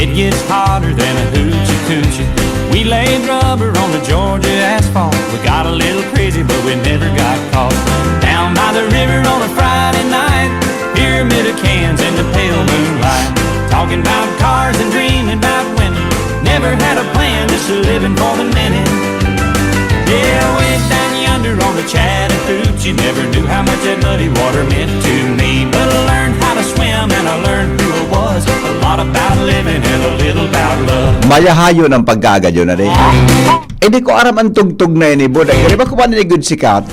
It gets hotter than a hoochie coochie. We laid rubber on the Georgia asphalt. We got a little crazy, but we never got caught. Down by the river on a Friday night, pyramid of cans in the pale moonlight. Talking about cars and dreaming about women. Never had a plan, just living for the minute. Yeah, way down yonder on the Chattahoochee, never knew how much that muddy water meant to me. But I learned how to swim and I learned who I was. A lot about living and a little about love. Mayahayo ng pagkagadyo na rin. Hindi ko aram ang tugtog na yun, Buday. Gari ba kumain ni good sikat?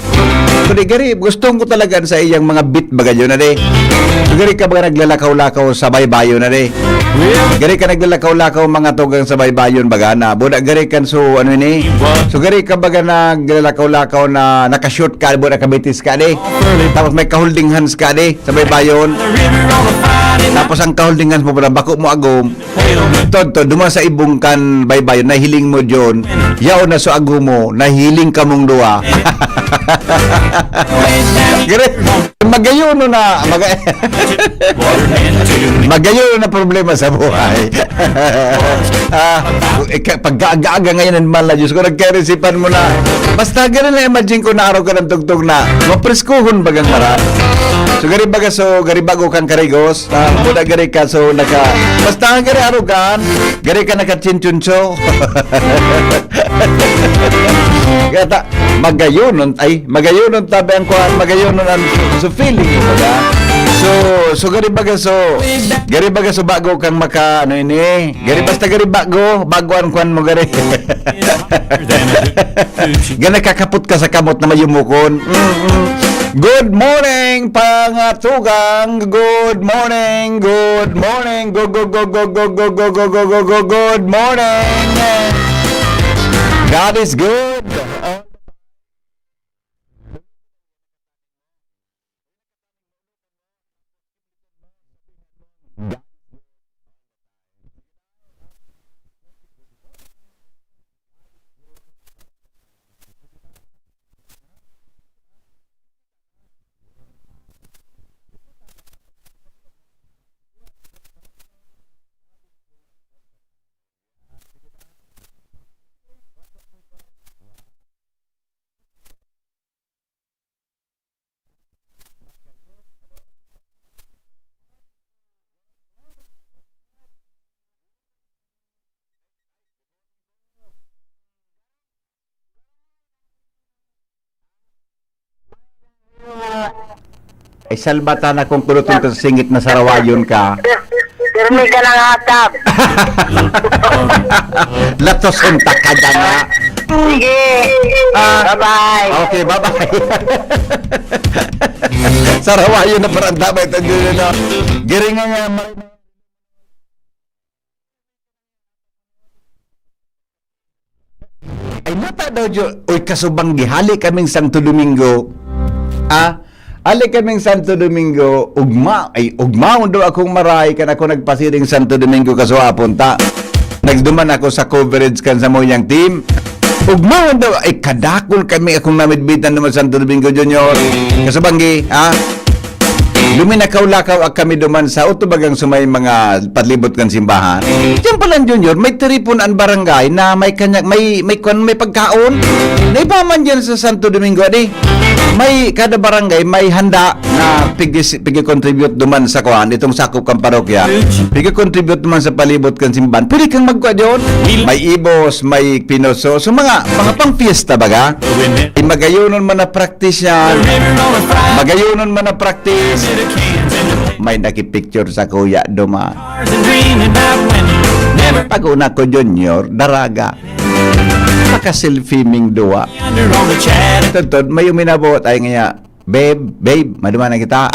Kundi gari, gusto ko talaga sa iyang mga beat bagadyo na rin. Gari ka ba naglalakaw-lakaw sa baybayo na rin? Gari ka naglalakaw-lakaw mga tugang sa baybayon baga na. Buday gari kan so ano ni? So gari ka baga naglalakaw-lakaw na nakashoot ka, buday kabitis ka ni. Tapos may ka-holding hands ka ni sa baybayon. Tapos ang ka-holding hands mo pala, bako mo agom. Todo, duman sa ibong kan baybayon, nahiling mo dyon. Yaw na so agom mo, nahiling ka mong duwa. Gari, magayon na, magayon na problema sa buhay. Pagkaaga ngayon ang mala, Diyos ko, nagkarisipan mo na. Basta gano'n na imagine ko na araw ka ng tugtog na mapreskuhon bagang mara. So gari baga so gari bago kang karigos, muna gari ka so naka basta gari araw kan, gari ka naka-chinchuncho. Kata magayonon ay magayonon tabi ang kuan, magayonon ang so feeling mo baga. So gari baga so bago kang maka ano ini. Gari basta gari bago ang kuan mo gari. Gana kakaput ka sa kamot na mayumukon. Good morning, pangatugang. Good morning. Good morning. God is good. Ay salbata na kung kulutong ka sa singit na sarawayon ka. Pirmi ka ng hatap. Latosunta ka dyan na. Sige. Bye-bye. Okay, bye-bye. Sarawayon na parang damay ito dyan na. Giringan nga. Ay nata daw dyan. Uy, kasubang gihali kaming Santo Domingo. Ali kaming Santo Domingo, ugma daw akong maray kan ako nagpasiring Santo Domingo kasuhapon ta. Nagduman ako sa coverage kan sa moyang team. Ugma daw ay kadakol kami akong namidbitan naman Santo Domingo Junior. Kasubanggi, luminakaw-lakaw kami duman sa utubagang sumay mga padlibot kan simbahan. Diyan pala Junior, may tiripon ang barangay na may kanya may pagkaon. Naipaman diyan sa Santo Domingo di. May kada barangay may handa na pigi-contribute duman sa kuan itong sakop kang parokya. Pigi-contribute duman sa palibot kan simbahan. Pwede kang magkuha diyon. May ibos, may pinoso, so mga pang fiesta baga. Magayonon man na practice yan. Magayonon man na practice. May nakipicture sa kuya duman. Pag-una ko Junior, daraga. Maka-selfie-ming duwa. Tuntun, may uminabot ay nga, babe, maduman na kita.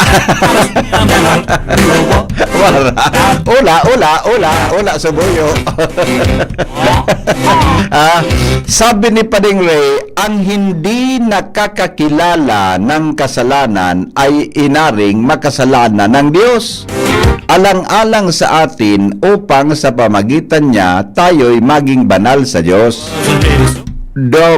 Ula, subuyo. Sabi ni Pading Ray, ang hindi nakakakilala ng kasalanan ay inaring makasalanan ng Diyos. Alang-alang sa atin upang sa pamagitan niya tayo'y maging banal sa Diyos.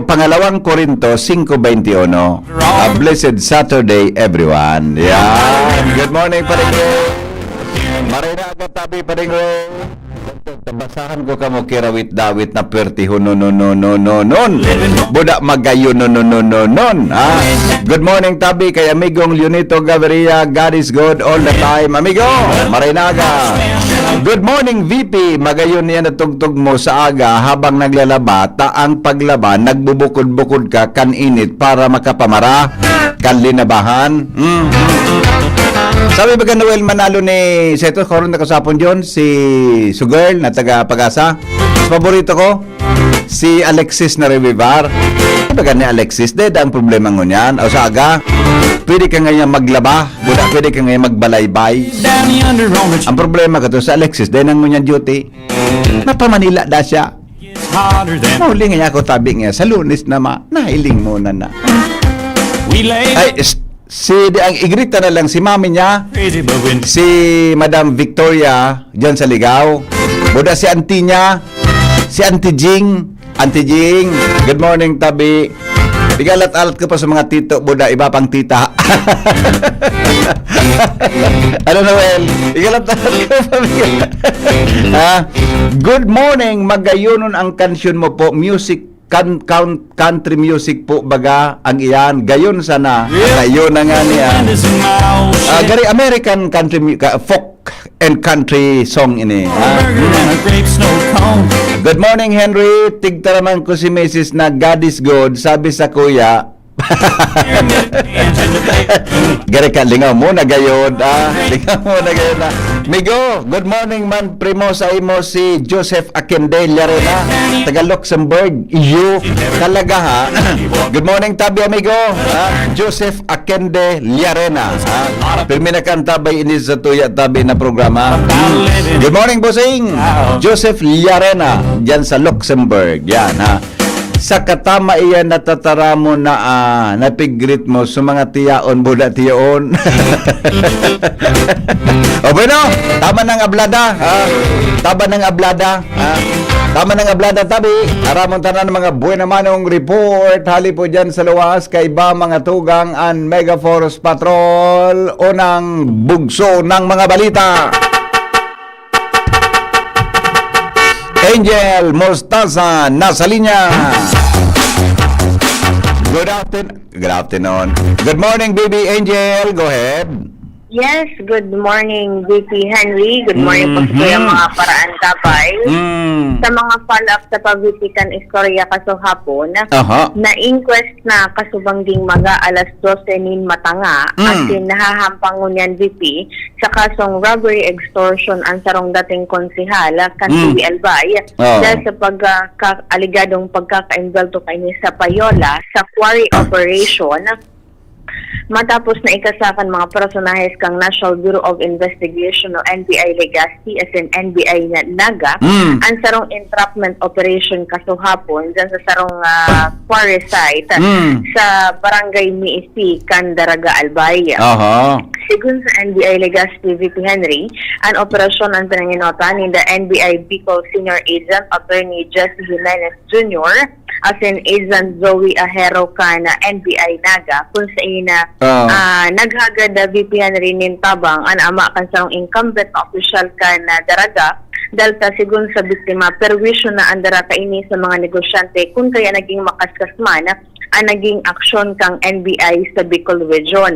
Pangalawang Korinto 5:21. A blessed Saturday, everyone. Yeah. Good morning, Pading Ray. Marina agad tabi, Pading Ray. Tabasahan ko kamo kirawit dawit na perti no budak magayo no. Good morning tabi kay amigong Leonito Gaviria. God is good all the time amigo. Marinaga. Good morning VP. Magayon niya natugtog mo sa aga habang naglalaba. Taang paglaban nagbubukod-bukod ka kan init para makapamara kan linabahan. Sabi ba ka Noel Manalo ni Seto Koron na kasapon John si Sugirl na taga Pag-asa. Paborito ko si Alexis na Revivar. Sabi ba ni Alexis dahil ang problema mo niyan o sa aga pwede ka ngayon maglaba buda pwede ka ngayon magbalaybay. Down yonder on the Ang problema ka to sa Alexis dahil ang ngunyan duty napamanila da siya. it's hotter than Nauli nga ako tabi nga sa Lunes na nahiling muna na. we lay Ay, ang igrita na lang si mami niya, crazy, but when si Madam Victoria dyan sa Ligaw. Buda si auntie niya, si Auntie Jing. Auntie Jing, good morning tabi. Igalat-alat ko pa sa mga tito, buda, iba pang tita. Ano Noel? Igalat-alat ko pa. Good morning, magayonon ang kansyon mo po, music country music po baga ang iyan gayon sana gayon na nga niya is in my old shit. gari American country folk and country song ini Burger and a grape snow cone. Good morning Henry tigtaraman ko si Mrs. na God is good sabi sa kuya gari ka lingaw mo na gayon lingaw mo na gayon Migo, good morning man primo sa imo si Joseph Akende Llarena taga Luxembourg iyo talaga ha good morning tabi amigo Joseph Akende Llarena pirmi na kan tabay ini sa tuya tabi na programa good morning bossing Joseph Llarena dyan sa Luxembourg yan ha sa katama iyan natatara mo na napigrit mo sa mga tiyaon buda tiyaon o bueno tama ng ablada tama ng ablada tama ng ablada tabi aramon tanan ng mga buena manong report hali po dyan sa luwas kay ba mga tugang and Mega Force Patrol unang bugso ng mga balita. Angel Mostaza nasa linya. Good afternoon. Good morning, baby Angel. Go ahead. Yes, good morning, VP Henry. Good morning po sa kuya mga paraan kapay. Sa mga follow-up sa pabitikan istorya kaso hapon, na-inquest na kasubang ding maga alas 12 nin matanga at nahahampangon yan VP sa kasong robbery extortion ang sarong dating konsihal kan TV Albay dahil sa aligadong pagkaka-involto kaini sa payola sa quarry operation matapos na ikasakan mga personahes kang National Bureau of Investigation o NBI Legacy as in NBI Naga ang sarong entrapment operation kaso hapon dyan sa sarong quarry site sa Barangay Miisi, Candaraga, Albay. Sigun sa NBI Legacy VP Henry, ang operasyon ang pinanginota ni the NBI Bicol Senior Agent Attorney Jesse Jimenez Jr. as in Agent Zoe Ahero ka na NBI Naga kung sa ina naghagad na VP Henry Nintabang ang ama kan sa incumbent na official ka na daraga dahil sa sigun sa biktima perwisyo na ang darata ini sa mga negosyante kung kaya naging makaskas man ang naging aksyon kang NBI sa Bicol Region.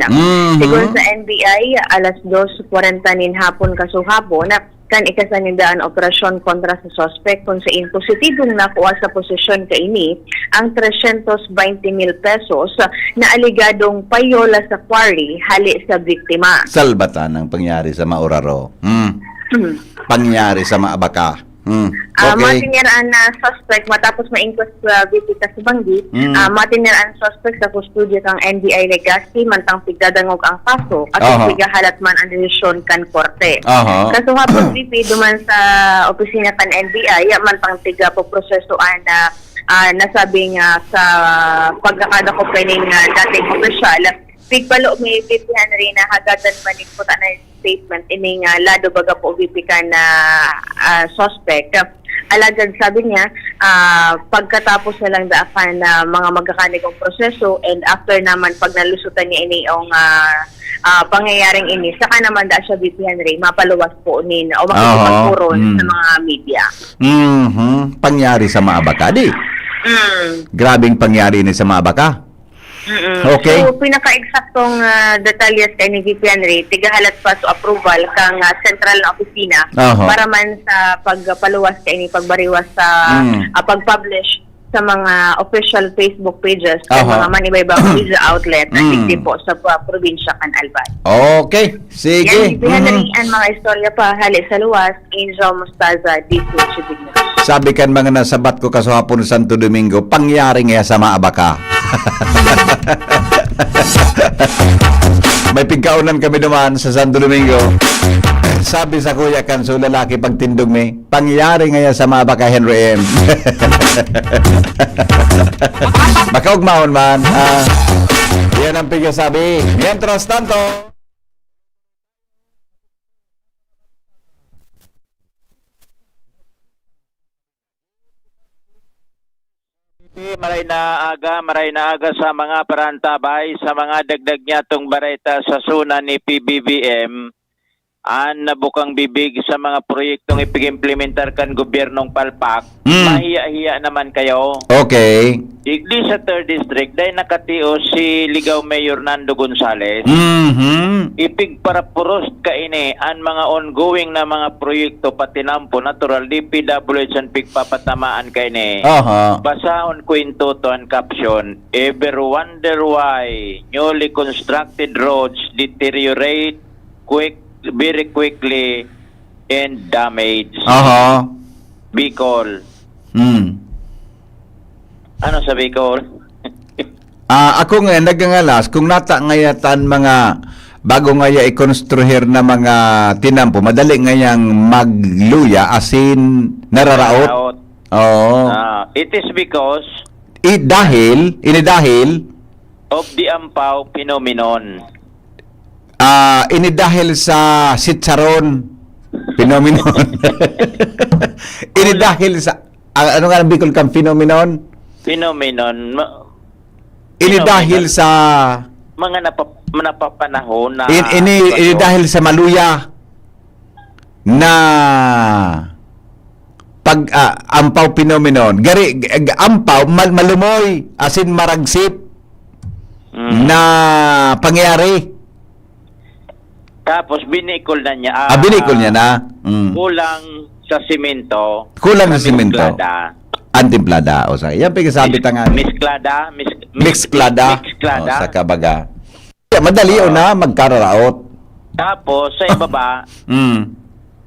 Sigun sa NBI, alas 2:40 nin hapon kasuhapon, kan ikasanindaan operasyon kontra sa suspect kung sa positibong nakuha sa posisyon kaini ang 320,000 pesos na aligadong payola sa quarry hali sa biktima. Salbatan ang pangyari sa Mauraro. Pangyari sa Maabaka. Okay. Matiniraan na suspect matapos ma-inquest sa visita sa Banggi, matiniraan suspect sa kustudyo kang NBI Legacy mantang pigdadangog ang kaso at pigahalat man ang desisyon kan korte. Kaso hapon VP duman sa opisina kan NBI mantang tiga po prosesoan na nasabi nga sa pagkakada ko pening dating opisyal pigpalo may VP Henry na hagatan manig puta na statement ining lado baga po VP ka na suspect. Alagad sabi niya, pagkatapos na lang daakan na mga magkakanigong proseso and after naman pag nalusutan niya ini yung pangyayaring ini, saka naman da siya VP Henry, mapaluwas po nin o makikipagpuron sa mga media. Pangyari sa Maabaka, di? Grabing pangyari ni sa Maabaka. Okay. So, pinaka-eksaktong detalyes kay ni VP Henry, tigahalat pa sa approval kang central na opisina para man sa pagpaluwas kay ni pagbariwas sa pag-publish sa mga official Facebook pages sa mga manibaybang media outlet na hindi po sa probinsya kan Albay. Okay, sige. Yan, VP Henry, ang mga istorya pa hali sa luwas, Angel Mostaza, D2 Chibigno. Sabi kan mga nasabat ko kasahapon sa Santo Domingo, pangyari nga sa Maabaka. May pigkaunan kami naman sa Santo Domingo. Sabi sa kuya kan, so lalaki pagtindog mi, pangyari nga sa Maabaka, Henry M. Makaugmahon man. Yan ang pigkasabi. Mientras tanto, maray na aga sa mga parantabay sa mga dagdag niya tong bareta sa suna ni PBBM an nabukang bibig sa mga proyektong ipig-implementar kan gobyernong palpak. Mahiya-hiya naman kayo. okay. Digdi sa 3rd District dahil nakatio si Ligaw Mayor Nando Gonzales. Ipigparapuros ka ini ang mga ongoing na mga proyekto patinampo natural DPWH ang pigpapatamaan ka ini. Basahon kwento to ang caption, ever wonder why newly constructed roads deteriorate very quickly and damage. Bicol. Ano sa Bicol? Ako nga nagangalas kung nata ngayatan mga bago ngaya i-construir na mga tinampo, madali ngayang magluya asin nararaot. It is because dahil of the Ampaw phenomenon. Inidahil sa sitsaron phenomenon. Inidahil sa ano nga ang Bicol Camp phenomenon? Inidahil sa mga napapanahon na inidahil sa maluya na pag ampaw phenomenon. Gari ampaw malumoy asin maragsip na pangyari. Tapos binikol na niya. Binikol niya na. Kulang sa simento. Kulang sa simento. Antimplada. O sa yan pagkasabi tangan. Mixklada. Sa kabaga. Madali na magkararaot. Tapos sa ibaba,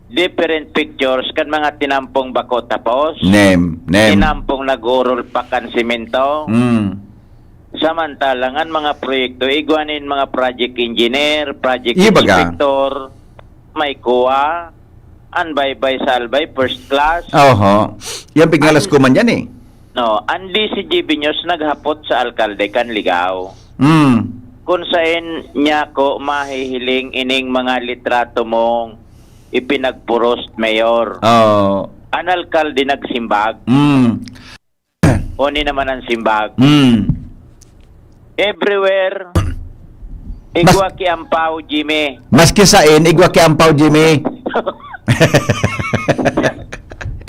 different pictures kan mga tinampong bako tapos. Name. Tinampong nag-urol pa kan simento. Samantalangan mga proyekto, iguanin mga project engineer, project inspector, may kuha, anbay-bay salbay, first class. Yan pignalas ko man yan eh. No, andi si GB News naghapot sa alkalde kan Ligaw. Kung saan niya ko mahihiling ining mga litrato mong ipinagpuros mayor. An alkalde nagsimbag. Oni naman ang simbag. Everywhere, igwa ki ampaw, Jimmy. Maski sain, igwa ki ampaw, Jimmy.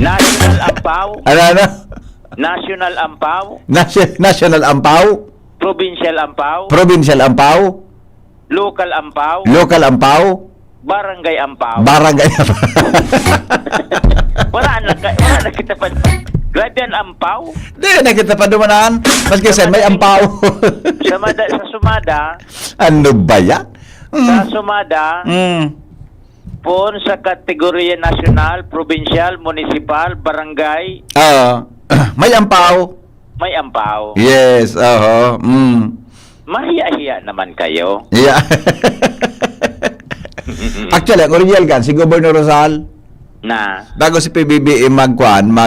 National ampaw. Ano? National ampaw. National ampaw. Provincial ampaw. Provincial ampaw. Local ampaw. Local ampaw. Barangay ampaw. Barangay ampaw. Wala na kita pa. Grabe ang ampaw. Di na kita pa dumanaan. Maski sa may ampaw. Sa sumada. Ano ba yan? Sa sumada. Pon sa kategorya national, provincial, municipal, barangay. May ampaw. May ampaw. Yes, Mahiya-hiya naman kayo. Yeah. Actually, ang original kan, si Governor Rosal, bago si PBBM mag-sona,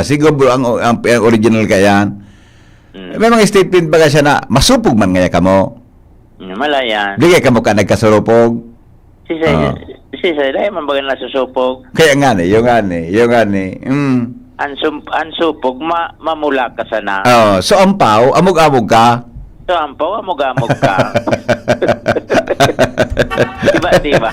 si Governor, ang original kayan, may mga statement ba siya na, masupog man ngaya kamo? Malayan. Di kaya kamo ka nagkasurupog? Si dahil man baga nasusupog. Kaya nga ni, yung nga ni. Ang supog, mamula ka sana. So ampaw, amog-amog ka? So ampaw, amog-amog ka. Diba?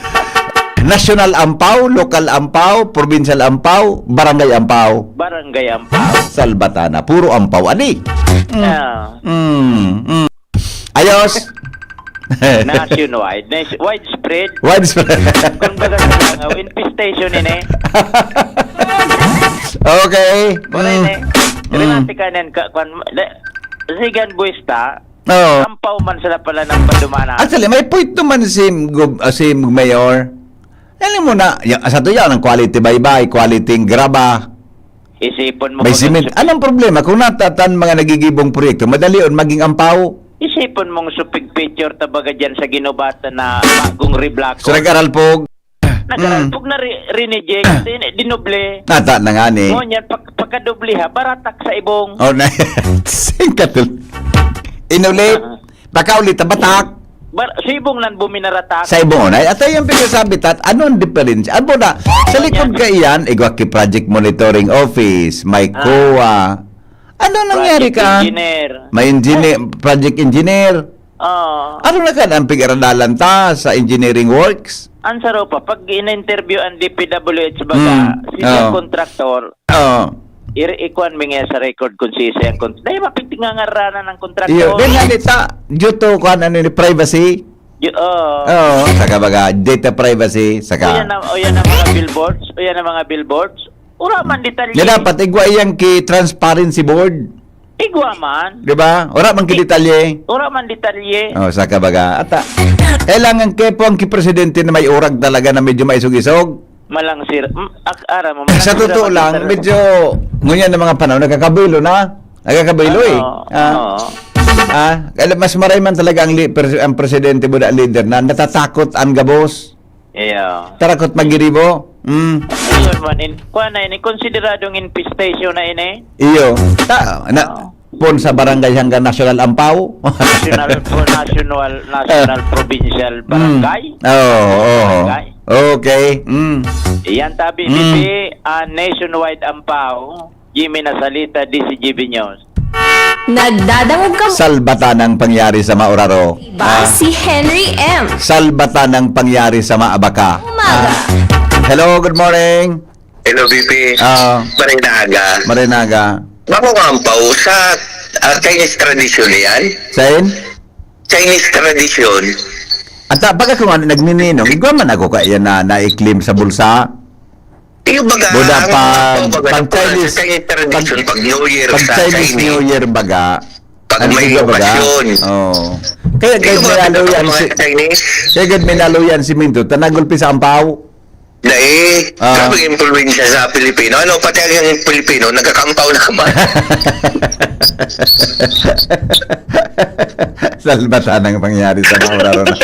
National ampaw, local ampaw, provincial ampaw, barangay ampaw. Barangay Ampaw. Salbatana, puro ampaw. Ani? Yeah. Ayos. Nationwide. Widespread. Widespread. Kung baga sa infestation ini. Okay. Wala ini. Rinati ka nin ka. Sigan buwista. Oh. Ampaw man sila pala ng padumana. Actually, may point naman si Mayor. Alam mo na, sa to yan, ang quality bye-bye, quality graba. Isipon mo. May cement. Anong problema? Kung natatan mga nagigibong proyekto, madali yun maging ampaw. Isipon mong supig picture tabaga dyan sa ginubata na bagong reblako. So, nag-aral po. Nag-aralpog na rineject, dinoble. Nata na nga ni. Ngunyan, pagkadoble ha, baratak sa ibong. Oh, na. Singkatul. Inulit. Pakaulit, tabatak. Sa ibong nan buminaratak. Sa ibon ay at yung pinasabi tat anong difference ano na sa likod ka iyan igwaki project monitoring office may COA ano nangyari ka Engineer. may project engineer ano na ka ang pag-aradalan ta sa engineering works Ansaro pa pag in-interview ang DPWH baga siya contractor ikuan mi nga sa record kung siya ang dahil mapitingangaranan ng contractor iyo din nga nita due to kuan ano ni privacy saka baga data privacy saka o yan ang mga billboards ura man detalye ya dapat igwa iyang ki transparency board igwa man di ba ora man ki detalye saka baga ata kailangan kepo ang ki presidente na may urag talaga na medyo maisog-isog malang sir ara mo sa totoo lang medyo ngunyan ng mga panahon nagkakabilo mas maray man talaga ang presidente mo na leader na natatakot ang gabos tarakot magiribo ayun man kuha na ini konsideradong infestation na ini iyo pon sa barangay hanggang national ampaw national provincial barangay okay iyan tabi bibi nationwide ampaw Jimmy Nasalita DCGB News Nagdadangog ka salbata ng pangyari sa Mauraro ba si Henry M. salbata ng pangyari sa Maabaka Umaga. Hello, good morning. Hello, BP. Marinaga. Mamukampaw sa Chinese tradition yan? Sain? Chinese tradition. At pagka kung ano nagmininong, igwa man ako kaya na naiklim sa bulsa. Yung baga, Buda pag Chinese tradition, pag New Year pag sa Chinese New Year baga, pag may okasyon. Kaya may naluyan si Minto, tanagulpi sa ampaw. Grabe yung impluensya sa Pilipino. Pati ang Pilipino, nagkakampaw naman. Salbatan ang pangyari sa Mauraro na.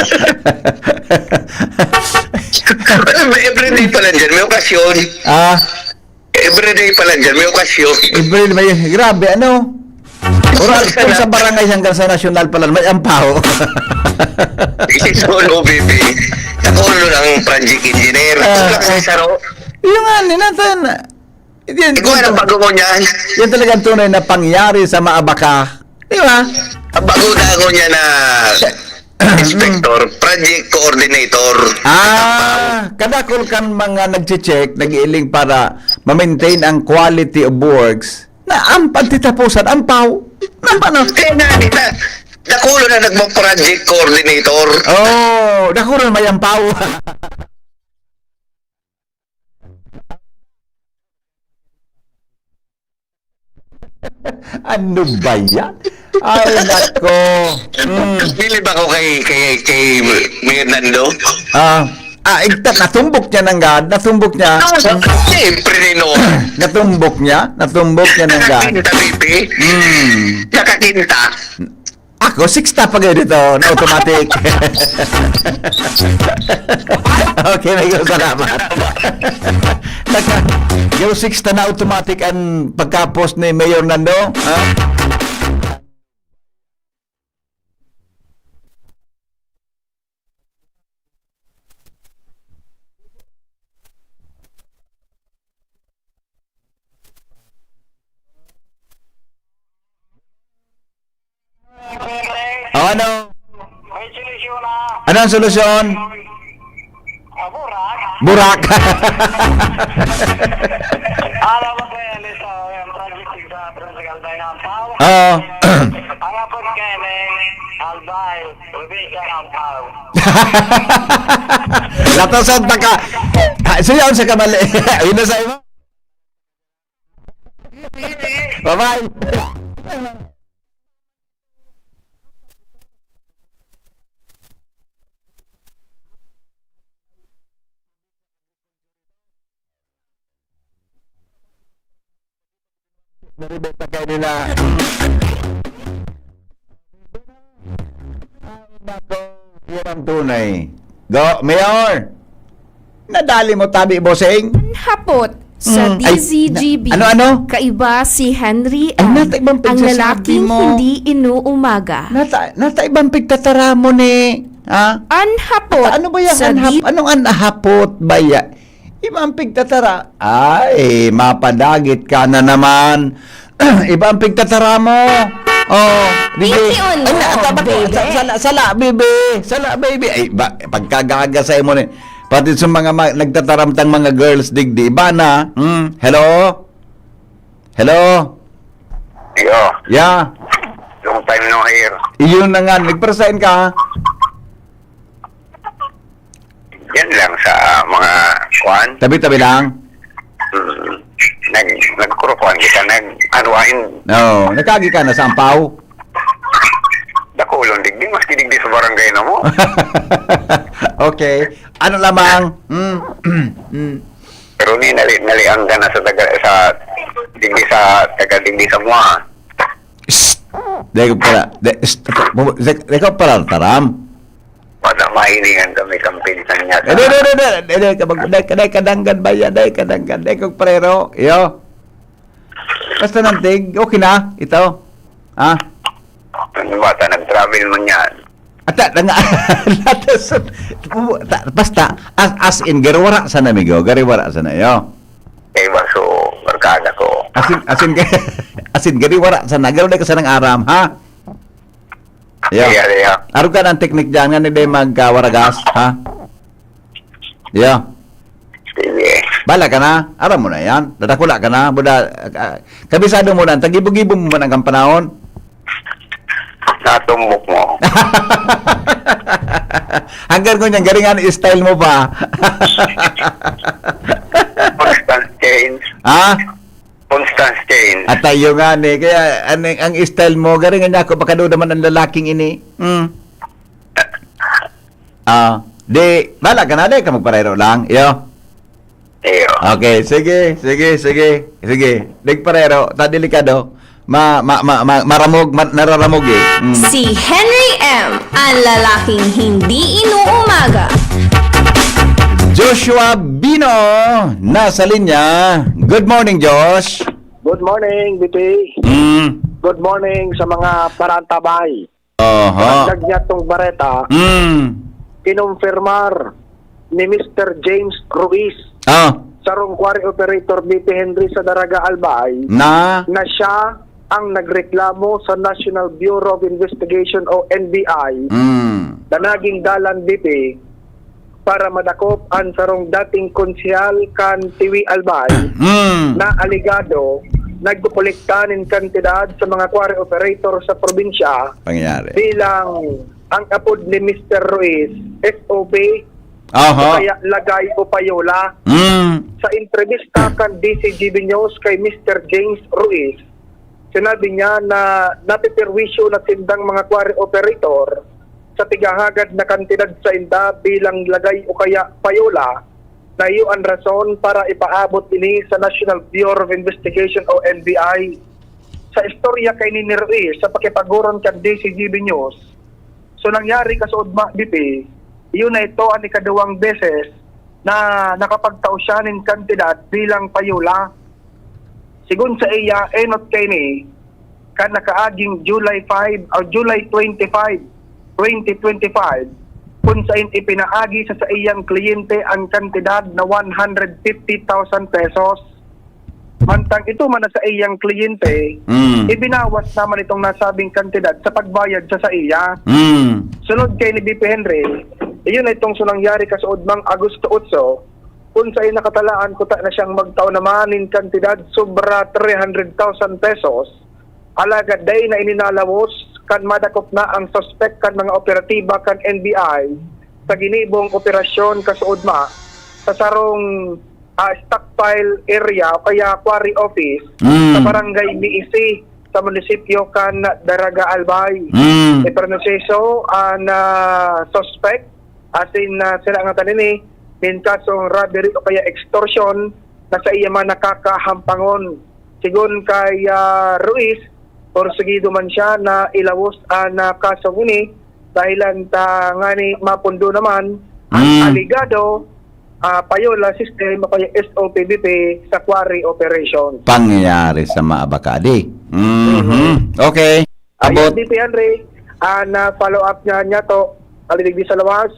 Everyday pala dyan, may okasyon. Everyday pala dyan, may okasyon. Grabe, ano? Kung sa barangay hanggang sa nasyonal pala, may ampaw. Solo, baby. Nakulo ng project engineer. Tulak sa saro. Yung nga, ninatan. Ikaw ang bago mo niyan. Yan talagang tunay na pangyari sa Maabaka. Di ba? Ang bago na ako niya na inspector, project coordinator. Kadakol kan mga nag-check, nag-iiling para ma-maintain ang quality of works na ang pagtitapusan, ang pau. Kaya nga, nakulo na nagmo-project coordinator. Nakulo na may ang pau. Ano ba yan? Ay, nako. Bili ba ako kay Mayor Nando? Natumbok niya ng gad. Natumbok niya. Siyempre, Nino. Natumbok niya ng gad. Nakakinta, Pipi. Nakakinta. Ako, 6 pa kayo dito na automatic. Okay, may salamat. Yung 6 na automatic ang pagka-post ni Mayor Nando. Ano? May solusyon na. Ano ang solusyon? Aburan. Burak. Alam mo kaya nito, yung project sa Principal tayo ng Pau. Oo. Ang apod kaya ni Albay, Rebecca ng Pau. Latasan ta ka. Siya sa kamali. Ayun na sa imo. Bye-bye. Naribeta kayo nila. Yan ang tunay. Go, Mayor! Nadali mo tabi, bossing? Hapot sa Mm. Ay, DZGB. ano? Kaiba si Henry Ay, M. nata ibang Ang pagsasabi lalaking mo. hindi inuumaga. Nata ibang pigtatara mo ni. Ha? Anhapot Ano ba yan? sa Anong anhapot ba yan? Ibang pigtatara. Ay, mapadagit ka na naman. Ibang pigtatara mo. Oh, bibi. Ition mo, baby. Sala, bibi. Sala, baby. Ay, pagkagaga sa mo ni. Pati sa mga nagtataramtang mga girls digdi. Iba na. Hello? Hello? Yo, Yeah. long time no hear. Iyon na nga. Nagprasain ka, ha? Yan lang sa mga kwan. Tabi-tabi lang. Nagkurukuan kita, nag-anuahin. No. Nakagi ka na sa ampaw. Dakulon, digdi, maski digdi sa barangay na mo. Okay. Ano lamang? Pero ni naliang ka na sa digdi sa mga. Deko pala. Deko pala taram. Pada mahiningan kami kampinsan niya. Dek kadanggan ba yan? Dek kadanggan. Deko parero. Iyo. Basta nantig. Okay na. Ito. Ha? Ang bata, nag-travel mo niyan. Ata, basta, as in, gariwara sa namigo. Gariwara sa na. Iyo. Kay baso, barkada ko. Asin, gariwara sa na. Garo ka sa ng aram, ha? Iya. Araw ka ng teknik dyan, nga nila magkawaragas, ha? Sige. Bala ka na, aram mo na yan. Dadakula ka na, buda, kabisado mo na, tagibo-gibo mo man ang kampanahon. Natumbok mo. Hanggang ko niyang garingan, style mo pa. Constant change. Ha? Constant change. At tayo nga ni, kaya ang style mo, garingan niya ako, baka doon naman ang lalaking ini. Bala ka na, di ka magparero lang. Iyo. Iyo. Okay, sige. Nagparero, ta delikado. Nararamog eh. Si Henry M. Ang lalaking hindi inuumaga. Joshua Bino, nasa linya. Good morning, Josh. Good morning, BP. Good morning sa mga parantabay. Pagdag niya itong bareta, kinumpirmar ni Mr. James Ruiz sa Quarry Operator BP Henry sa Daraga Albay na siya ang nagreklamo sa National Bureau of Investigation o NBI na naging dalan BP para madakop ang sarong dating konsyal kan Tiwi Albay na aligado nagkukolektanin kantidad sa mga quarry operator sa probinsya pangyayari. bilang ang apod ni Mr. Ruiz SOP kaya lagay o payola. Sa entrevista kan DCGB News kay Mr. James Ruiz, sinabi niya na napiperwisyo na sindang mga quarry operator sa tigahagad na kantidad sa inda bilang lagay o kaya payola na iyo ang rason para ipaabot ini sa National Bureau of Investigation o NBI. Sa istorya kay ni Ruiz sa pakipaguron kan DCGB News, so nangyari kasood BP, iyon na ito ang ikadawang beses na nakapagtao siya ng kantidad bilang payola. Sigun sa iya, enot kay ni kan nakaaging July 5 o July 25 2025 kung saan ipinaagi sa iyang kliyente ang kantidad na 150,000 pesos. Mantang ito man na sa iyang kliyente, ibinawas naman itong nasabing kantidad sa pagbayad sa iya. Sunod kay ni BP Henry, iyon na itong sunangyari kasood mang Agosto 8, kung sa'y nakatalaan ko na siyang magtaon naman in kantidad sobra 300,000 pesos, alagad day na ininalawos kan madakop na ang suspect kan mga operatiba kan NBI sa ginibong operasyon kasuodma sa sarong stockpile area o kaya quarry office sa barangay Niisi sa munisipyo kan Daraga Albay. Iproseso ang suspect asin sila nga tanin din kasong robbery o kaya extortion na sa iya man nakakahampangon. Sigon kay Ruiz, porsigido man siya na ilawos na kaso guni dahilan ta nga ni mapundo naman ang aligado payola system o kaya SOPBP sa quarry operation. Pangyayari sa Maabacadi. Okay. Ayun, DP Henry, na follow up niya to, alilig sa lawas,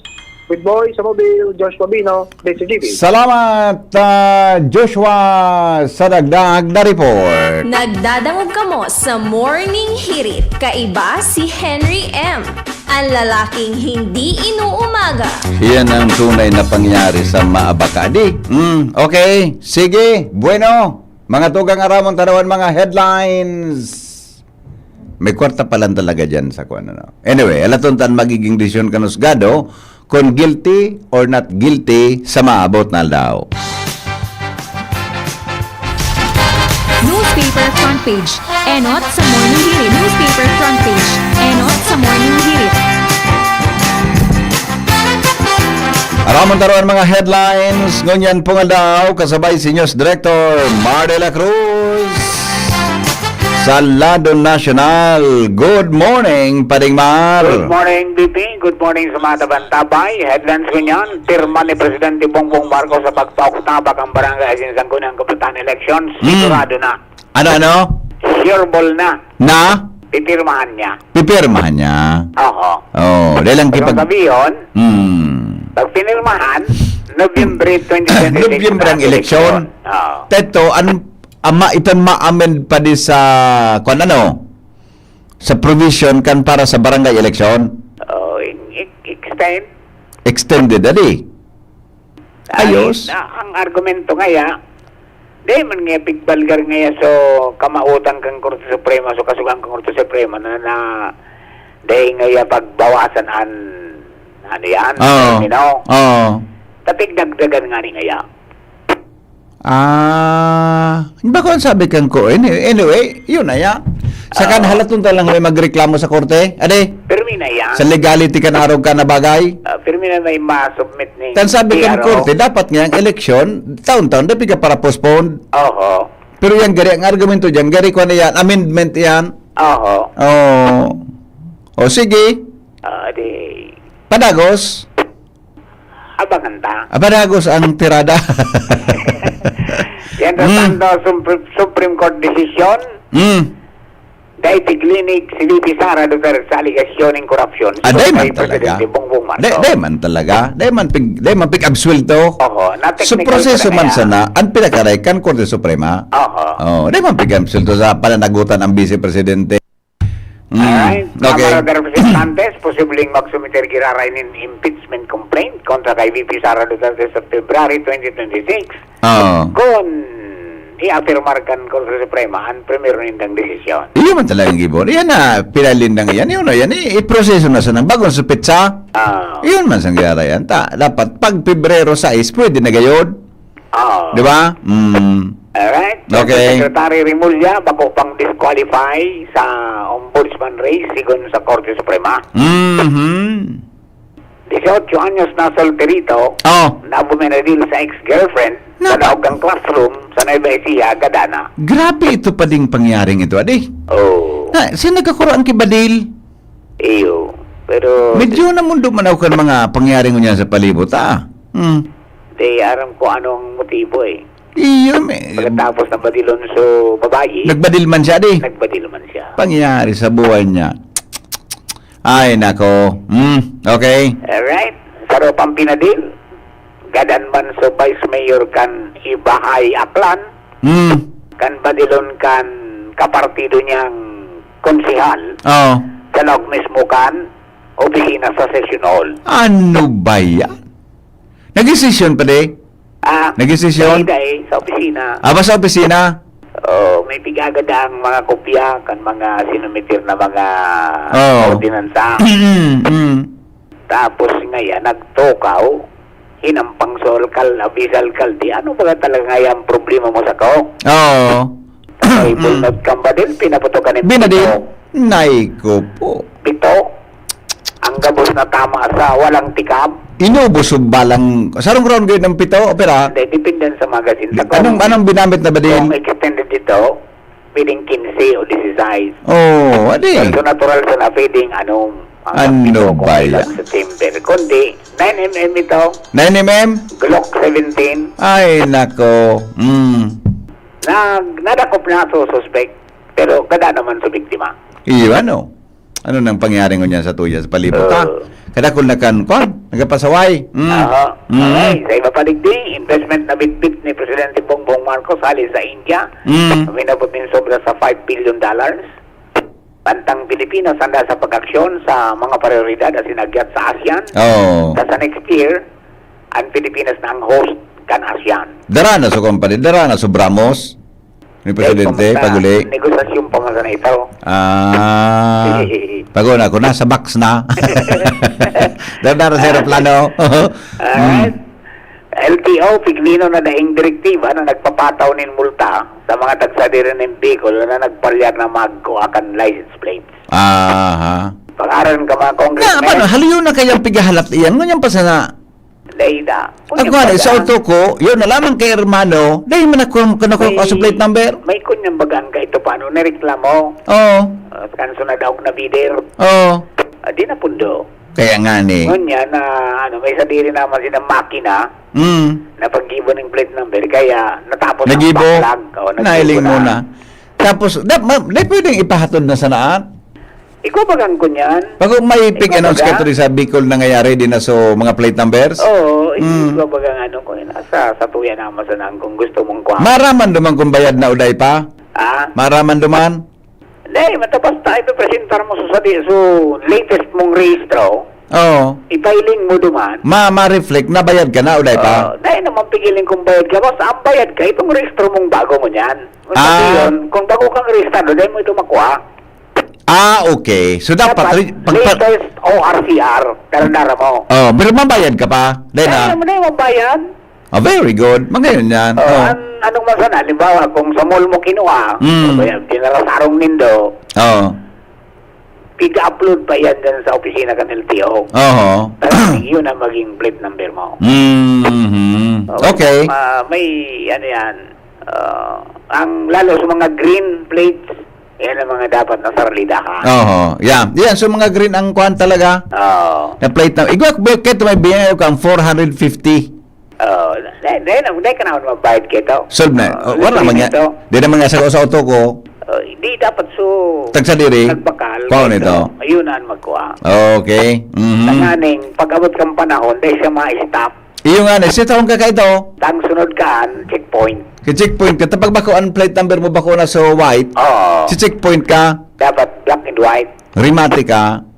with boy sa mobile, Joshua Bino, DCGB. Salamat, Joshua, sa dagdag na report. Nagdadangog kamo sa Morning Hirit. Kaiba si Henry M. Ang lalaking hindi inuumaga. Yan ang tunay na pangyari sa Maabacadi. Okay, sige, bueno. Mga tugang aramon tanawan mga headlines. May kwarta pa lang talaga dyan sa kung ano. Anyway, alatuntan magiging desisyon kanusgado kung guilty or not guilty sa maabot na daw. Newspaper front page. Enot sa Morning Hirit. Newspaper front page. Enot sa Morning Hirit. Aramon taruan mga headlines. Ngunyan po nga daw kasabay si News Director Mar de la Cruz sa Lado National. Good morning, Pading Mar. Good morning, BP. Good morning sa mga tabantabay. Headlines ganyan. Pirma ni Presidente Bongbong Marcos sa pagpauktabak ang barangay sa Sangguniang Kapitan Elections. Sigurado na. Ano? Sureball na. Na? Pipirmahan niya. Pipirmahan niya. Oo. Oh, dahil lang Pero kipag... sabi yun, pag pinirmahan, Nobyembre 2026 Nobyembre ang eleksyon. Oo. Teto, iton ma-amend pa di sa kung ano? Sa provision kan para sa barangay election? Extend. Extended, adi. Ayos. Ang argumento ngaya, di man nga pigbalgar ngaya so kamautan kang Korte Suprema so kasugang kang Korte Suprema na di ngaya pagbawasan ano yan, you know? Tapig dagdagan nga rin ngaya. Ba ko ang sabi kang ko? Anyway, yun na ya. Sa kan halatun talang may magreklamo sa korte? Ade? Pirmi na yan. Sa legality kan arog ka na bagay? Pirmi na may ma-submit ni Kan sabi kang korte, dapat nga ang eleksyon, taon-taon, dapat ka para postpone. Oo. Pero yung gari, ang argumento dyan, gari ko na yan, amendment yan. Oo. O sige. Di... Padagos. Abangan ta. Padagos ang tirada. Yan ang Supreme Court decision. Dahil tiglinig si VP Sara Duterte sa aligasyon ng korupsyon. Day man talaga. Day man talaga. Day man pig-absuelto. So proseso man sana, ang pinakaray kan Korte Suprema. Day man pig-absuelto sa pananagutan ang Vice Presidente. Alright. Okay. Kamara de Representantes, posibleng magsumiter giraray ng impeachment complaint kontra kay VP Sara Duterte sa February 2026. Kung i-affirmar kan Korte Suprema ang primero nindang desisyon. Iyon man talagang gibon. Yan na, pinalindang yan. Yun na yan. I-proseso na sa nang bagong supitsa. Iyon man sang girayan. Dapat pag Pebrero 6, pwede na gayon. Di ba? Alright. Okay. Secretary Rimulya, bako pang disqualify sa ombudsman race sigon sa Korte Suprema. 18 anyos na solterito, na bumenadil sa ex-girlfriend sa loob ng classroom sa Nueva Ecija, Gadana. Grabe ito pa ding pangyaring ito, adi. Sino nagkakuraan kay Badil? Iyo. Pero... Medyo na mundo man ako kan mga pangyaring niya sa palibot, Di aram ko anong motibo eh. Iyo, pagkatapos na badilon so babae. Nagbadil man siya, di? Nagbadil man siya. Pangyari sa buhay niya. Ay, nako. Okay. Alright. Saro pang pinadil. Gadan man so Vice Mayor kan Ibahay Aklan. Kan badilon kan kapartido niyang konsihal. Sa loob mismo kan opisina sa Session Hall. Ano ba yan? Nag-decision pa di? Nag-desisyon? Sa opisina. Ba sa opisina? May pigagadang mga kopya kan mga sinumitir na mga ordinansa. Tapos ngayon, nagtukaw, hinampang sa abisal kaldi. Ano ba talaga yung problema mo sa ko? Ay, bulnod kang ba din? Pinaputokan ng Binadin? Naiko po. Pito. Ang gabos na tama sa walang tikab. Inubos yung balang... Sarong round grade ng pito, opera? Hindi, depende sa magazine. Anong binamit na ba din? Kung extended dito, pwedeng 15 o 16. Adi. So natural sa na pwedeng anong... Ano ba yan? Sa timber. Kundi, 9mm ito. 9mm? Glock 17. Ay, nako. Nadakop na sa suspect. Pero kada naman sa biktima. Iyo, ano? Ano nang pangyari ngunyan sa tuya sa palibot, ha? Kadakol na kan, nagapasaway. Okay, sa iba paligdi, investment na bitbit ni Presidente Bongbong Marcos hali sa India. Minabot din sobra sa $5 billion. Pantang Pilipinas handa sa pag-aksyon sa mga prioridad na sinagyat sa ASEAN. Sa next year, ang Pilipinas na ang host kan ASEAN. Dara na so company, dara na so Bramos ni Presidente paguli. Negosasyon pa nga na ito. Pagod na ako na sa box na. Dara sa aeroplano. LTO, piglino na daing direktiba na nagpapataw nin multa sa mga tagsadirin ng Bicol na nagpalyar na magkuhakan license plates. Pag-aral ka mga congressman. Haliyo na kayang pigahalap iyan. Ngunyan pa sana. Dahida. Ako sa auto ko, yun na lamang kay hermano, dahil man ako sa plate number. May kunyang bagaan ka ito paano nireklamo. Kanso na daw na bider. Di na pundo. Kaya nga ni. Ngunya na may sadiri naman silang makina na pag-gibo ng plate number kaya natapos nagibo. ang backlog. Nailing muna. Tapos, pwedeng ipahatod na sa naat. Ikaw bagang kunyan? Pag may pig-announce ka rin sa Bicol na ngayari din na so mga plate numbers? Ikaw bagang kung sa tuya naman sa nang kung gusto mong kuha. Maraman duman kung bayad na uday pa? Maraman duman? Hindi, matapas tayo presentar mo sa latest mong registro. Ipailing mo duman. Ma-reflect na bayad ka na uday pa? Dahil naman pigilin kung bayad ka. Basta ang bayad ka, itong registro mong bago mo niyan. Kung bago kang registrado, dahil mo ito makuha. Okay. So dapat latest ORCR, dara mo. Pero mabayad ka pa? Dahil mo na yung mabayad. Very good. Magayon yan. Anong masana? Halimbawa, kung sa mall mo kinuha, dinalasarong nindo, pig-upload pa yan dyan sa opisina ka ng LTO. Talagang yun ang maging plate number mo. Okay. May, yan, ang lalo sa mga green plates, yan ang mga dapat na saralidahan. Yan, so mga green ang kuhan talaga. Na plate na. Igwa, bakit may biyay kang 450? Hindi ka naman mabayad kito. Solve na. Wala naman nga. Di naman nga sa auto ko. Hindi dapat tagsadiri. Nagbakal. Paano ito? Ayun ang magkuha. Okay. Tanganing, pag-abot kang panahon, dahil siya ma-stop. Iyo nga, si taong ka ito. Tang sunod ka, checkpoint. Checkpoint ka. Tapag bako ang plate number mo bako na so white. Si checkpoint ka. Dapat black and white. Rimati ka.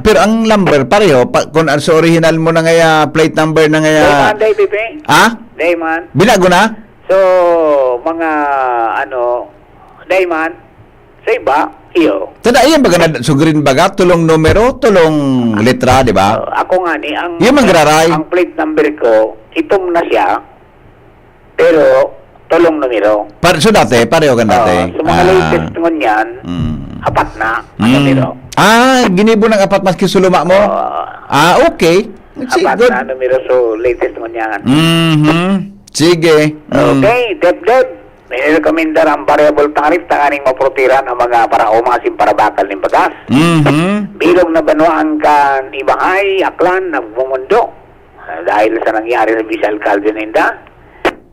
Pero ang number pareho kung sa original mo na ngaya plate number na ngaya. Day pipi. Dayman. Binago na? So mga Dayman. Sa iba, iyo. Tada iyan baga na so green baga tulong numero, tulong letra, di ba? Ako nga ni ang ang plate number ko, itom na siya. Pero tulong numero. So dati, pareho ka dati. So mga latest ngunyan, apat na ang numero. Ginibo ng apat maski suluma mo? Okay. Apat na numero, so latest ngunyan. Sige. Okay, Deb. May rekomendar ang variable tariff tanganing maprotiran ang mga umasim para bakal ng bagas. Bilog na banuan kan ibahay, aklan, nagbumundo. Dahil sa nangyari sa Vice Alcalde Ninda.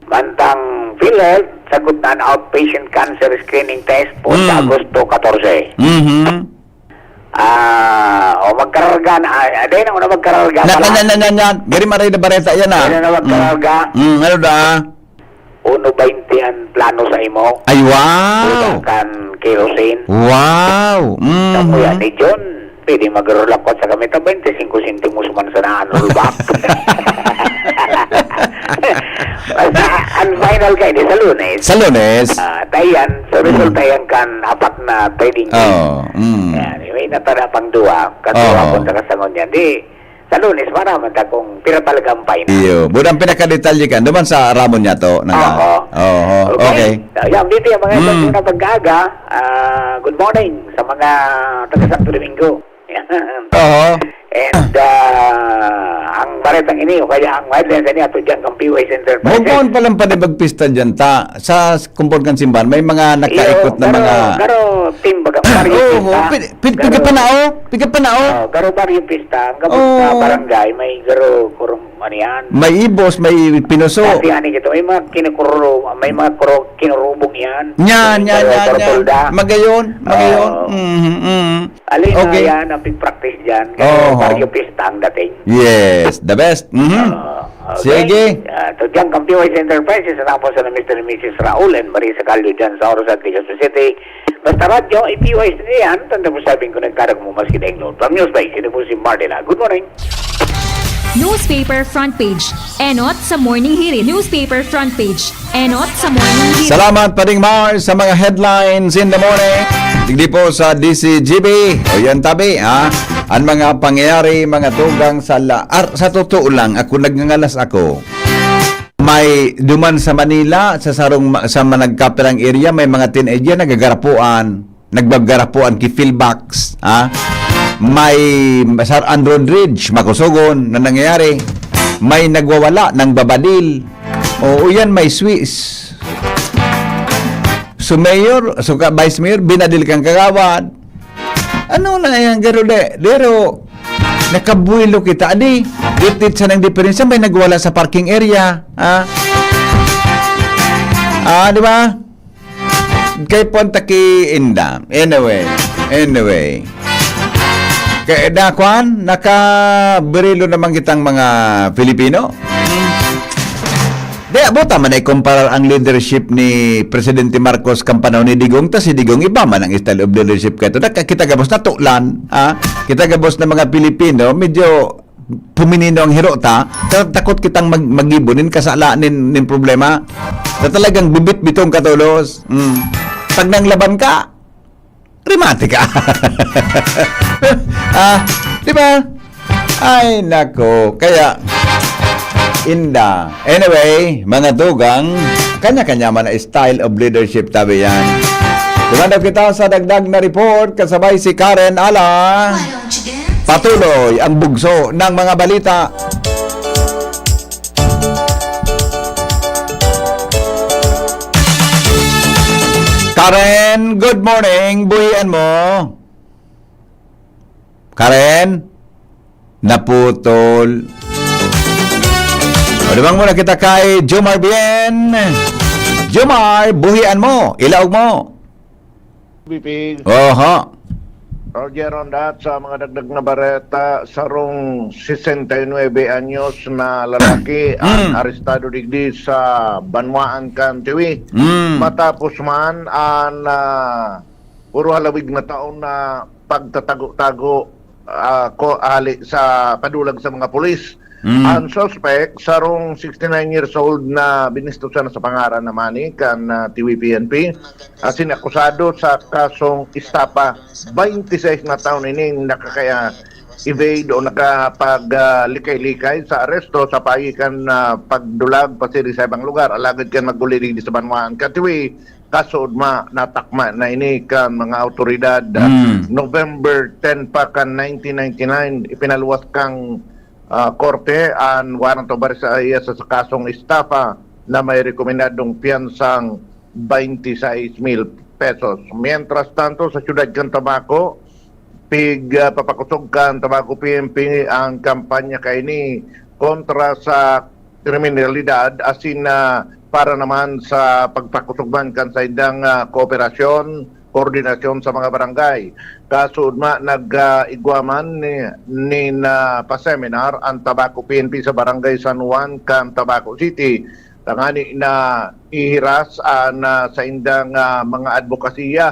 Mantang PhilHealth, sagot na ang outpatient cancer screening test po sa Agosto 14. Magkararga na. Aday na una magkararga pala. Gari maray na bareta yan Aday na magkararga. Ano da? 1.20 ang plano sa imo. Ay, wow! Ulang kan kerosene. Wow! Kamuya ni John, pwede mag-roll up sa kami 25 centimos man sa naan rollback. Basta, ang final kayo di sa Lunes. Sa Lunes. Tayan, so resulta yan kan apat na trading day. Yan, may natara pang duwa. Katuwa punta ka sa ngon yan. Di, sa Lunes, maraman ta kung pinapalagampay na. Iyo. Budang pinakadetalye ka. Duman sa Ramon niya to. Okay. Yan, dito yung mga ito na pag-aga. Good morning sa mga taga-Santo Domingo. And ang baretang ini o kaya ang headline niya to dyan kang POS Enterprises. Huwag palang pa magpista dyan ta. Sa kumpon kan simbahan, may mga nakaikot na mga... Garo, team baga, baryo pista. Piga panao. Garo baryo pista. Ang gamot na barangay, may garo kurong manian. May ibos, may pinuso. Kasi ani ito, may mga kinurubong yan. Yan. Magayon. Alin na yan, ang pig-practice dyan. Baryo pista ang dating. Yes, the best. Sige. So dyan, kang POS Enterprises, tapos na Mr. and Mrs. Raul and Marisa Calio dyan sa Orosan, Tigas City. Basta radyo, POS na yan. Tanda mo sabing ko nagkarag mo mas kitang note. From News by, sino po si Martina. Good morning. Newspaper front page. Enot sa Morning Hirit. Newspaper front page. Enot sa Morning Hirit. Salamat pa rin, Mars, sa mga headlines in the morning. Digdi po sa DCGB. O yan tabi, ang mga pangyayari, mga tugang sa totoo lang, ako nagngangalas ako. May duman sa Manila, sa managkapilang area, may mga teenager nagbagarapuan ki Philbox, may Sir Andron Ridge, Makusugon na nangyayari. May nagwawala ng babadil. O yan, may Swiss. So Mayor, Vice Mayor, binadil kang kagawad. Ano na yan, Dero, nakabuilo kita. Ditit sa ng diferensya, may nagwala sa parking area. Di ba? Kay Ponta ki Inda. Anyway. Kaya dakwan, nakaberilo naman kitang mga Filipino. Di, buta man ay kumparar ang leadership ni Presidente Marcos kampanahon ni Digong, ta si Digong iba man ang style of leadership kato. Kita gabos na tuklan, kita gabos na mga Pilipino, medyo puminino ang hirota, takot kitang magibunin, kasalanin ng problema. Na talagang bibit-bitong katulos. Pag nang laban ka, rimate ka. Di ba? Ay, nako. Kaya, Inda. Anyway, mga tugang, kanya-kanya man na style of leadership tabi yan. Dumadaw kita sa dagdag na report kasabay si Karen Ala. Patuloy ang bugso ng mga balita. Karen, good morning. Buhian mo. Karen, naputol. O, dimang muna kita kay Jomar Bien. Jomar, buhian mo. Ilaog mo. BP. Oho. Roger on that sa mga dagdag na bareta, sarong 69 anyos na lalaki ang arestado digdi sa Banwaan Kantiwi. Matapos man ang puro halawig na taon na pagtatago-tago ali sa padulag sa mga pulis. Ang suspect, sarong 69 years old na binistusan sa pangaran naman kan TVPNP, sinakusado sa kasong istapa. 26 na taon ining nakakaya evade o nakapaglikay-likay sa aresto sa pagikan pagdulag pasiri sa ibang lugar. Alagad kan maguliri sa Banwaan Katiwi, kasood natakma na ini kan mga autoridad. November 10 pa kan 1999, ipinaluwas kang korte ang warrant of arrest sa kasong estafa na may rekomendadong piyansang 26,000 pesos. Mientras tanto, sa siyudad kan Tabaco, papakusog kan Tabaco PNP ang kampanya kaini kontra sa kriminalidad asin para naman sa pagpakusugman kan sa indang kooperasyon, koordinasyon sa mga barangay. Kaso nag-igwaman ni pa-seminar ang Tabaco PNP sa barangay San Juan, kan Tabaco City. Tangani na ihiras na sa indang mga advokasya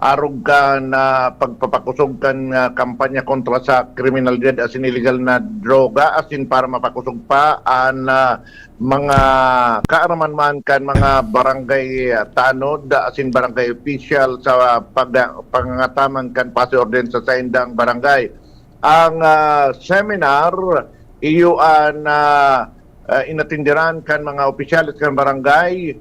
arog ka na pagpapakusog kan kampanya kontra sa kriminalidad as in illegal na droga as in para mapakusog pa ang mga kaaraman man kan mga barangay tanod as in barangay official sa pangataman kan pasi orden sa saindang barangay. Ang seminar iyuan inatindiran kan mga opisyalis kan barangay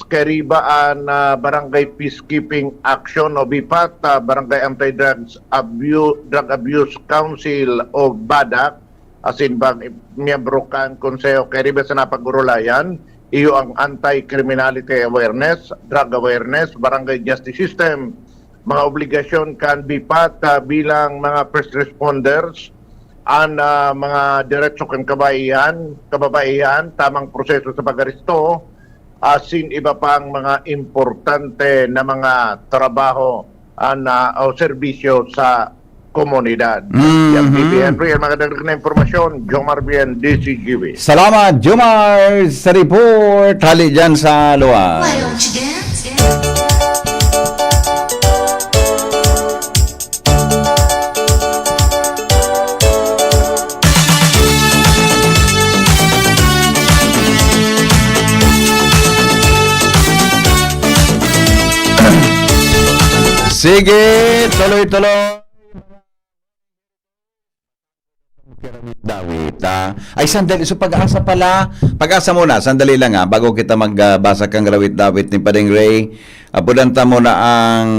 karibaan Barangay Peacekeeping Action o BIPAT, Barangay Anti-Drug Abuse Council o BADAC, as in bang miyembro kan konseho kariba sa napagurulayan, iyo ang anti-criminality awareness, drug awareness, barangay justice system, mga obligasyon kan BIPAT bilang mga first responders, ang mga diretso kan kababaihan, tamang proseso sa pag-aristo, asin iba pang mga importante na mga trabaho o serbisyo sa komunidad. Yung BPN Henry, ang mga dagdag na informasyon, Jomar Bien, DCGV. Salamat, Jomar, sa report. Hali dyan sa luwa. Sige, tuloy-tuloy. Dawit, ay sandali, so pag-asa pala, pag-asa muna, sandali lang bago kita magbasa kang rawit-dawit ni Pading Ray, apudanta muna ang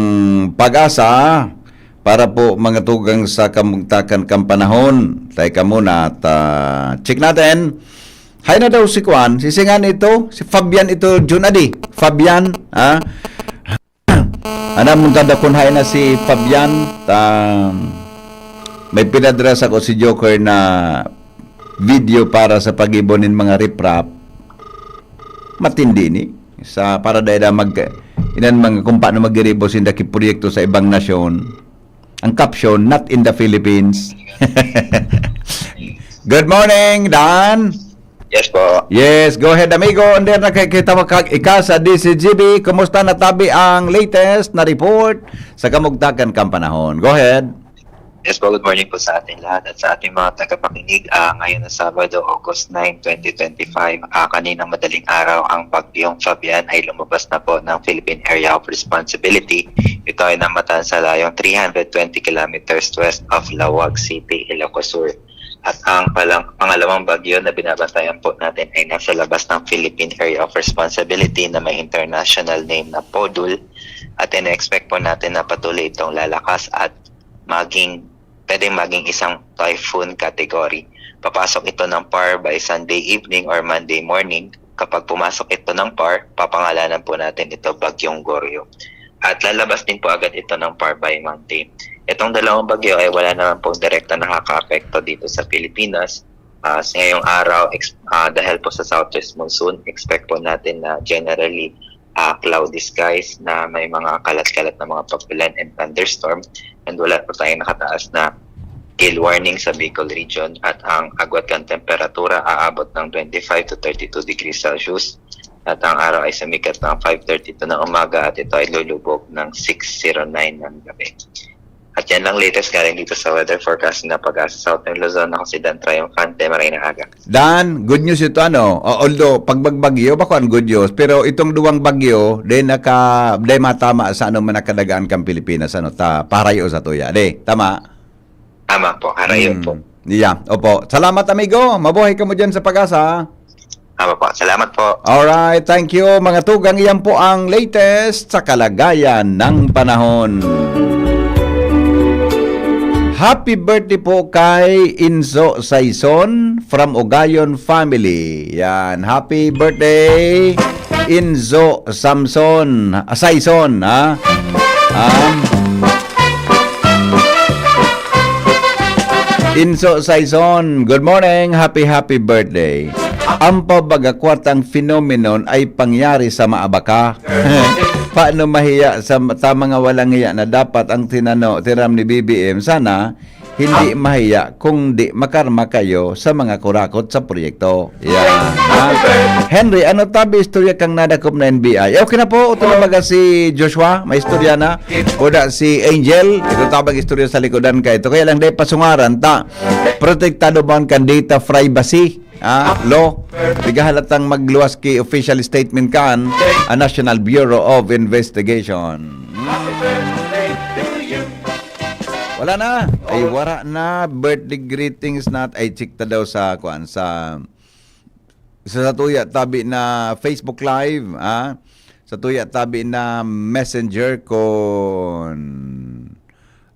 pag-asa para po mga tugang sa kamugtakan kampanahon. Teka muna at check natin. Hay na daw si Kwan, sisingan ito, si Fabian ito, Junadi, Fabian, Anam tada kun hay na si Fabian, may pinadras ako si Joker na video para sa pag-ibonin mga riprap. Matindi ni sa para dahil inan mga kung paano mag-ribos in daki proyekto sa ibang nasyon. Ang caption, not in the Philippines. Good morning, Dan. Yes po. Yes, go ahead amigo. Under nakikita mo ika sa DCGB. Kumusta natabi ang latest na report sa kamugtakan kampanahon? Go ahead. Yes po, good morning po sa ating lahat at sa ating mga tagapakinig. Ngayon na Sabado, August 9, 2025. Kaninang madaling araw, ang bagyong Fabian ay lumabas na po ng Philippine Area of Responsibility. Ito ay namatan sa layong 320 kilometers west of Lawag City, Ilocos Sur. At ang pangalawang bagyo na binabantayan po natin ay nasa labas ng Philippine Area of Responsibility na may international name na PODUL. At ina-expect po natin na patuloy itong lalakas at pwedeng maging isang typhoon category. Papasok ito ng PAR by Sunday evening or Monday morning. Kapag pumasok ito ng PAR, papangalanan po natin ito Bagyong Goryo. At lalabas din po agad ito ng PAR by Monday. Itong dalawang bagyo ay wala naman pong direkta nakaka-apekto dito sa Pilipinas. Sa ngayong araw, dahil po sa southwest monsoon, expect po natin na generally cloudy skies na may mga kalat-kalat na mga pagulan and thunderstorm. And wala po tayong nakataas na gale warning sa Bicol region. At ang agwat kan temperatura aabot ng 25 to 32 degrees Celsius. At ang araw ay sumikat ng 5:32 ng umaga at ito ay lulubog ng 6:09 ng gabi. At yan lang latest galing dito sa weather forecast na Pag-asa Southern Luzon. Ako si Dan Triumphante, maray na aga. Dan, good news ito although pagbagbagyo bako ang good news, pero itong duwang bagyo din matama sa man nakadagaan kang Pilipinas parayo sa tuya. Tama? Tama po, harayon po. Yeah, opo. Salamat amigo. Mabuhay ka mo diyan sa Pag-asa. Tama po. Salamat po. Alright, thank you mga tugang. Iyan po ang latest sa kalagayan ng panahon. Happy birthday po kay Inzo Saison from Ugayon family. Yan, happy birthday Inzo Samson, Saison, Inzo Saison, good morning, happy birthday. Ang pabagakwartang phenomenon ay pangyari sa maabaka. Paano mahiya sa mga walang hiya na dapat ang tiram ni BBM? Sana hindi mahiya kung di makarma kayo sa mga kurakot sa proyekto. Yan. Henry, ano tabi istorya kang nadakop na NBI? Okay na po, ito na baga si Joshua, may istorya na. O da si Angel, ito tabang istorya sa likodan ka ito. Kaya lang dahil pasungaran ta, protektado ba kan data privacy? Law, bigahalatang magluwas ki official statement kan a National Bureau of Investigation. Wala na. Ay wara na birthday greetings nat ay chikta daw sa kuan sa tuya tabi na Facebook Live, sa tuya tabi na Messenger kon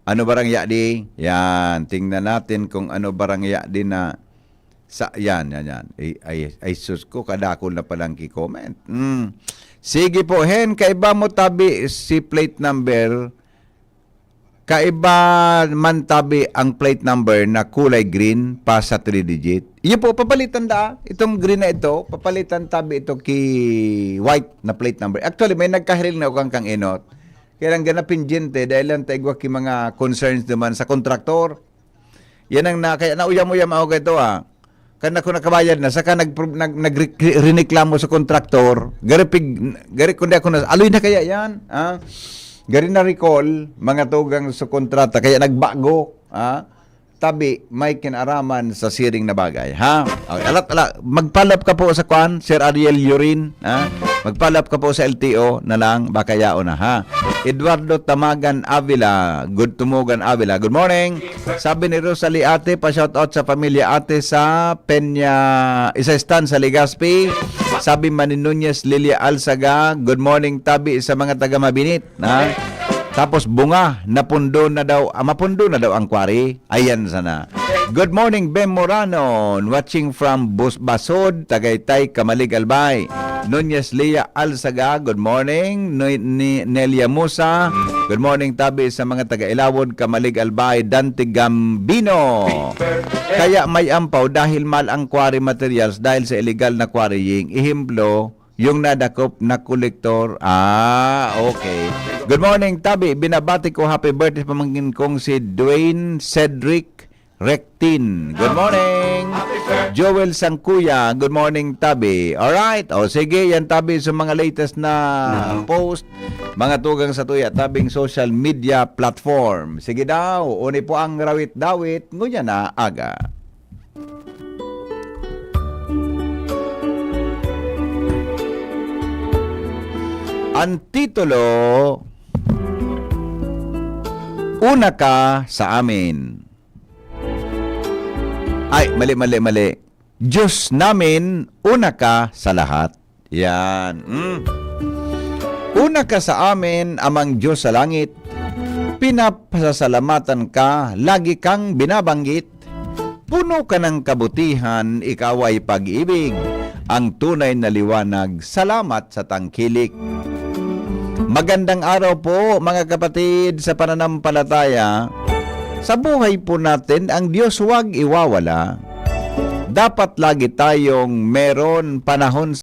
ano barang ya di. Yan, tingnan natin kung ano barang ya di na sa yan. Ay sus ko kadakol na palang ki-comment. Sige po, Hen, kaiba mo tabi si plate number. Kaiba man tabi ang plate number na kulay green pa sa 3 digit. Iyo po, papalitan da. Itong green na ito, papalitan tabi ito ki white na plate number. Actually, may nagkahiril na ukang kang enot. Kaya lang ganapin jente dahil lang taigwa ki mga concerns naman sa kontraktor. Yan ang kaya nauyam-uyam ako kayo Kan ako nakabayad na, saka nagreklamo sa kontraktor, gari kundi ako na, aloy na kaya yan, gari na recall, mga tugang sa kontrata, kaya nagbago, tabi, may kinaraman sa siring na bagay, Okay, alat, magpalap ka po sa kwan, Sir Ariel Yurin, magpalap ka po sa LTO na lang, baka yao na, Eduardo Tamagan Avila, good morning. Sabi ni Rosalie ate, pa-shoutout sa pamilya ate sa Peña, isa stand sa Legazpi. Sabi Manny Nunez, Lilia Alsaga, good morning tabi sa mga taga Mabinit. Tapos bunga, mapundo na daw ang kwari. Ayan sana. Good morning, Bem Morano, watching from Basod, Tagaytay, Kamalig, Albay. Nunez Lia Alsaga, good morning. Nelia Musa, good morning tabi sa mga taga-Ilawod, Kamalig, Albay, Dante Gambino. Kaya may ampaw dahil mal ang quarry materials dahil sa illegal na quarrying. Ihemplo, yung nadakop na kolektor. Okay. Good morning tabi, binabati ko happy birthday pamangkin kong si Dwayne Cedric Rectin. Good morning. Joel Sangkuya, good morning tabi. Alright, sige, yan tabi sa mga latest na post, mga tugang sa tuya, tabing social media platform. Sige daw, uni po ang rawit-dawit, ngunya na aga. Ang titulo, una ka sa amin. Ay, mali. Diyos namin, una ka sa lahat. Yan. Una ka sa amin, amang Diyos sa langit. Pinapasasalamatan ka, lagi kang binabanggit. Puno ka ng kabutihan, ikaw ay pag-ibig. Ang tunay na liwanag, salamat sa tangkilik. Magandang araw po mga kapatid sa pananampalataya. Sa buhay po natin, ang Diyos huwag iwawala. Dapat lagi tayong meron panahon